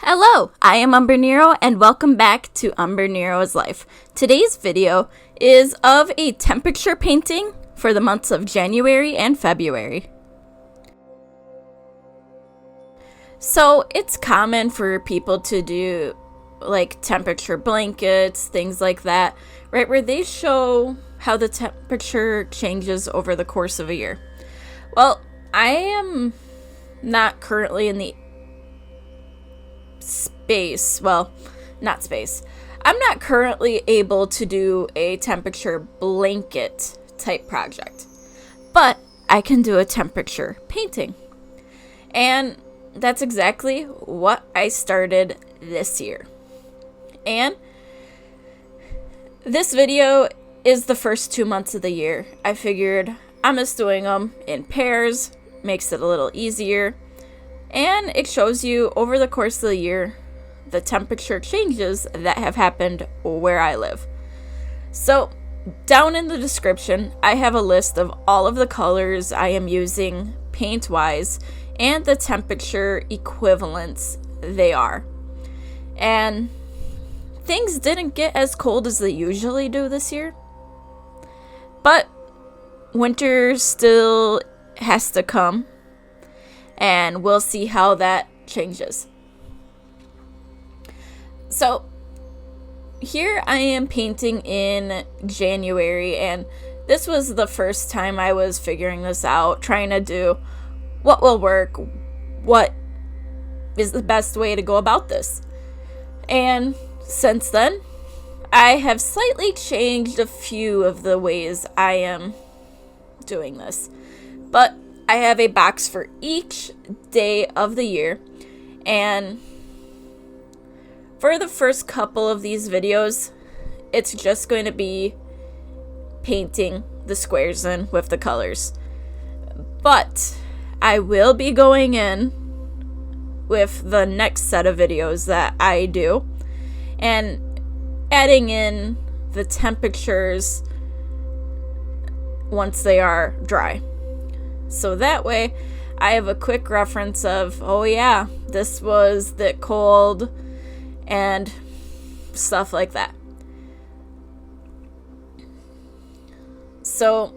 Hello, I am Umbrenero and welcome back to Umbrenero's Life. Today's video is of a temperature painting for the months of January and February. So it's common for people to do like temperature blankets, things like that, right, where they show how the temperature changes over the course of a year. Well, I am not currently in the I'm not currently able to do a temperature blanket type project, but I can do a temperature painting. And that's exactly what I started this year. And this video is the first 2 months of the year. I figured I'm just doing them in pairs, makes it a little easier. And it shows you over the course of the year the temperature changes that have happened where I live. So down in the description, I have a list of all of the colors I am using paint-wise and the temperature equivalents they are. And things didn't get as cold as they usually do this year, but winter still has to come. And we'll see how that changes. So here I am painting in January, and this was the first time I was figuring this out, trying to do what will work, what is the best way to go about this. And since then, I have slightly changed a few of the ways I am doing this. But I have a box for each day of the year, and for the first couple of these videos, it's just going to be painting the squares in with the colors. But I will be going in with the next set of videos that I do and adding in the temperatures once they are dry. So that way, I have a quick reference of, oh yeah, this was that cold, and stuff like that. So,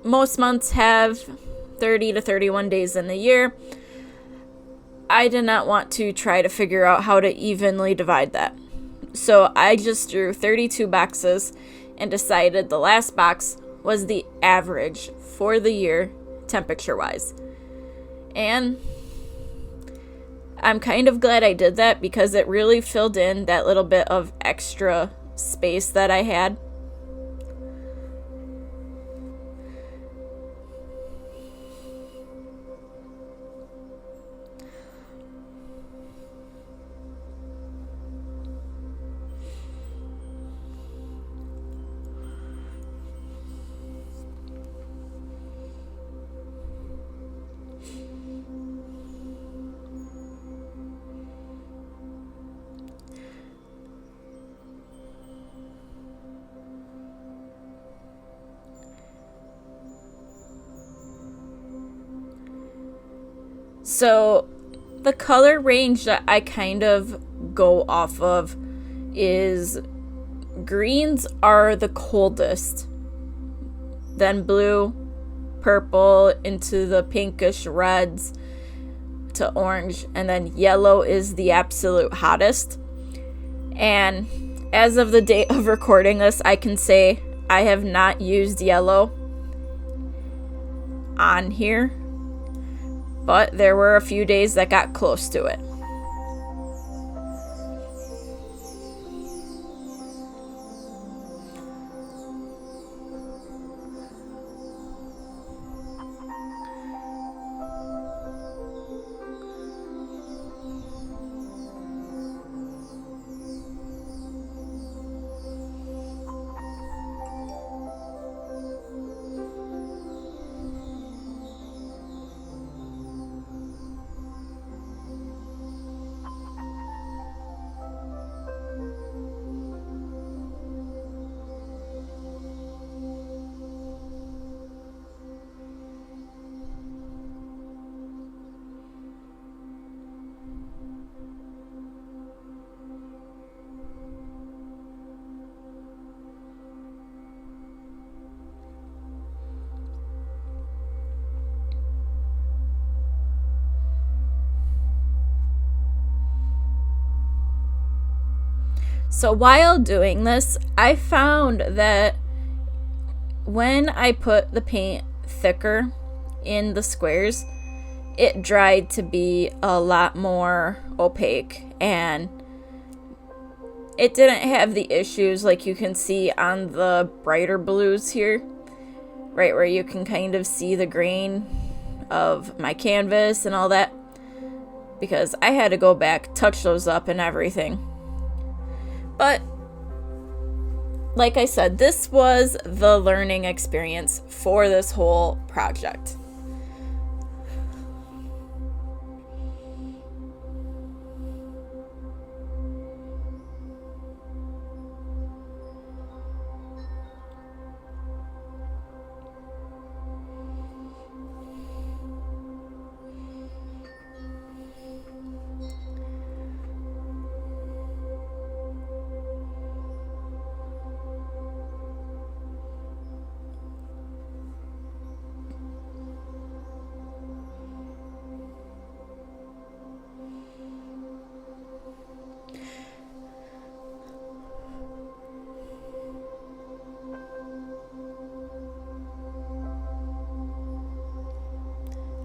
most months have 30 to 31 days in the year. I did not want to try to figure out how to evenly divide that. So, I just drew 32 boxes and decided the last box was the average for the year temperature-wise. And I'm kind of glad I did that because it really filled in that little bit of extra space that I had. So the color range that I kind of go off of is greens are the coldest, then blue, purple into the pinkish reds to orange, and then yellow is the absolute hottest. And as of the date of recording this, I can say I have not used yellow on here, but there were a few days that got close to it. So while doing this, I found that when I put the paint thicker in the squares, it dried to be a lot more opaque, and it didn't have the issues like you can see on the brighter blues here, right where you can kind of see the grain of my canvas and all that, because I had to go back, touch those up and everything. But like I said, this was the learning experience for this whole project.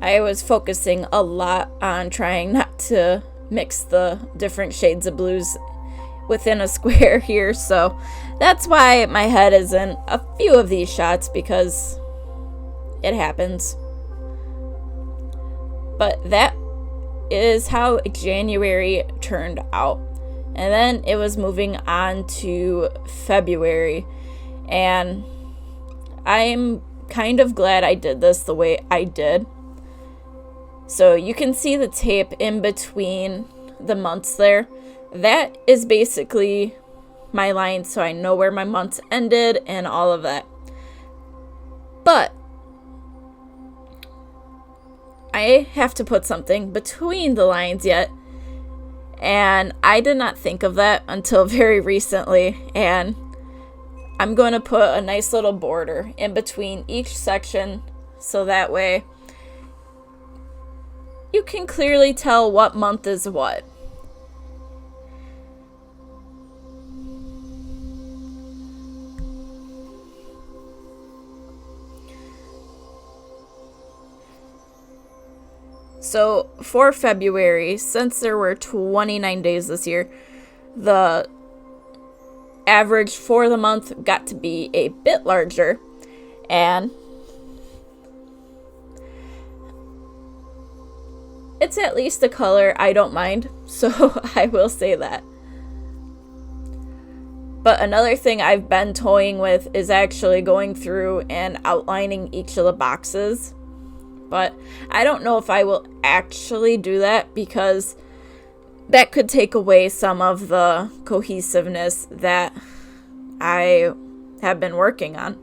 I was focusing a lot on trying not to mix the different shades of blues within a square here, so that's why my head is in a few of these shots, because it happens. But that is how January turned out. And then it was moving on to February, and I'm kind of glad I did this the way I did. So you can see the tape in between the months there. That is basically my line, so I know where my months ended and all of that. But I have to put something between the lines yet, and I did not think of that until very recently, and I'm going to put a nice little border in between each section, so that way you can clearly tell what month is what. So for February, since there were 29 days this year, the average for the month got to be a bit larger, and it's at least a color I don't mind, so I will say that. But another thing I've been toying with is actually going through and outlining each of the boxes. But I don't know if I will actually do that, because that could take away some of the cohesiveness that I have been working on.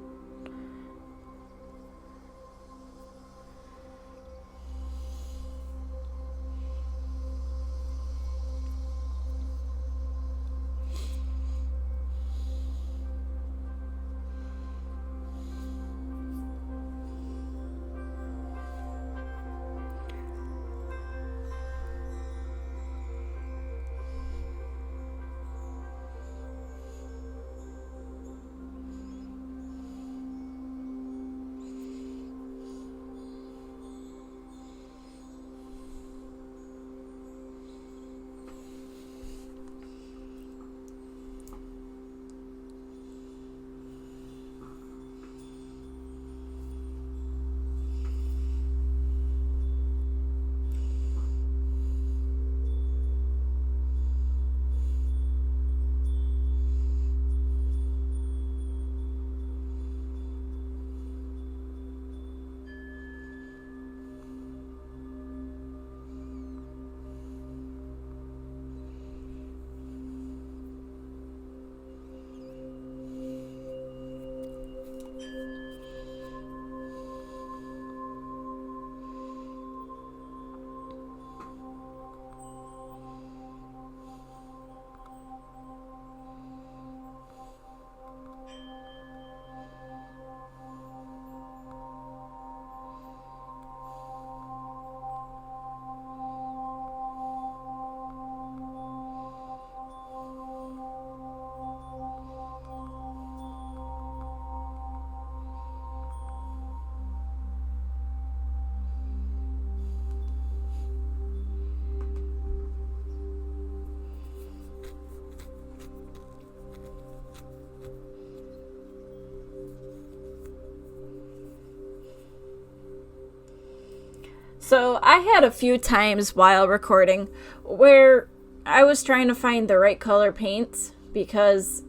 So I had a few times while recording where I was trying to find the right color paints because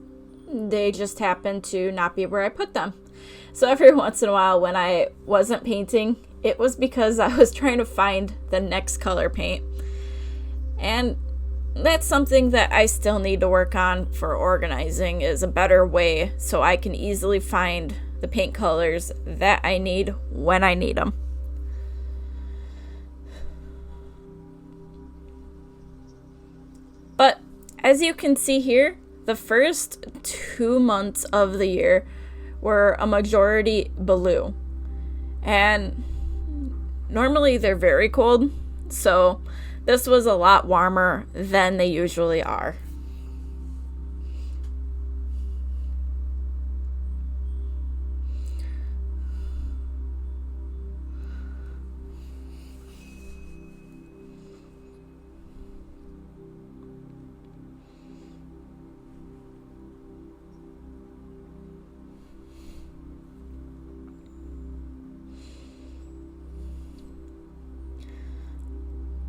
they just happened to not be where I put them. So every once in a while when I wasn't painting, it was because I was trying to find the next color paint. And that's something that I still need to work on for organizing, is a better way so I can easily find the paint colors that I need when I need them. But as you can see here, the first 2 months of the year were a majority blue. And normally they're very cold, so this was a lot warmer than they usually are.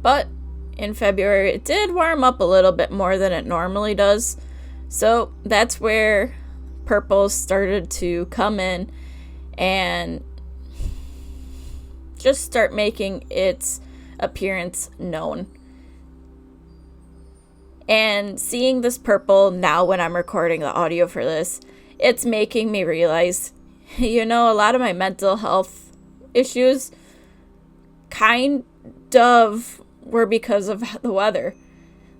But in February, it did warm up a little bit more than it normally does. So that's where purple started to come in and just start making its appearance known. And seeing this purple now when I'm recording the audio for this, it's making me realize, a lot of my mental health issues kind of were because of the weather.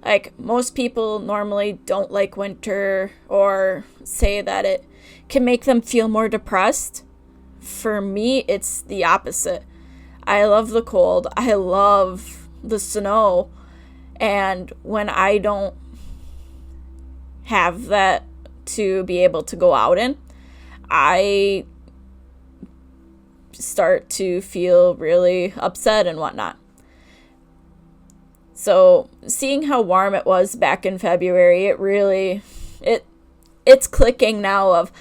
Like, most people normally don't like winter or say that it can make them feel more depressed. For me, it's the opposite. I love the cold. I love the snow. And when I don't have that to be able to go out in, I start to feel really upset and whatnot. So seeing how warm it was back in February, it's clicking now of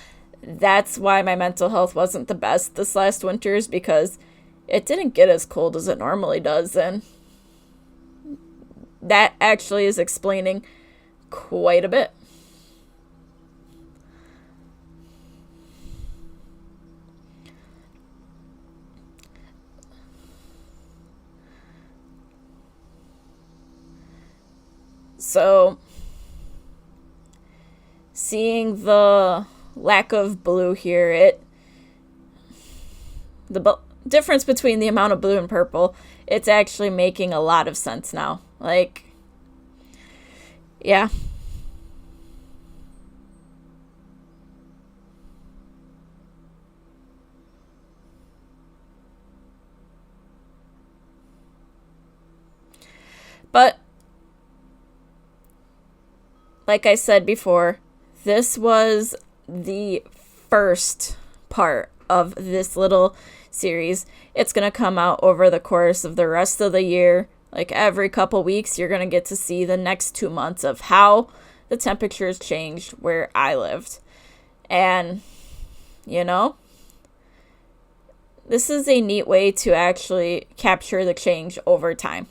that's why my mental health wasn't the best this last winter, is because it didn't get as cold as it normally does. And that actually is explaining quite a bit. So, seeing the lack of blue here, the difference between the amount of blue and purple, it's actually making a lot of sense now. Like, yeah. But like I said before, this was the first part of this little series. It's going to come out over the course of the rest of the year. Like every couple weeks, you're going to get to see the next 2 months of how the temperatures changed where I lived. And, this is a neat way to actually capture the change over time.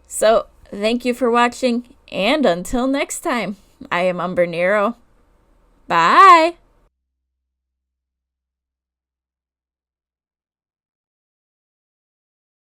So, thank you for watching, and until next time, I am Umbrenero. Bye!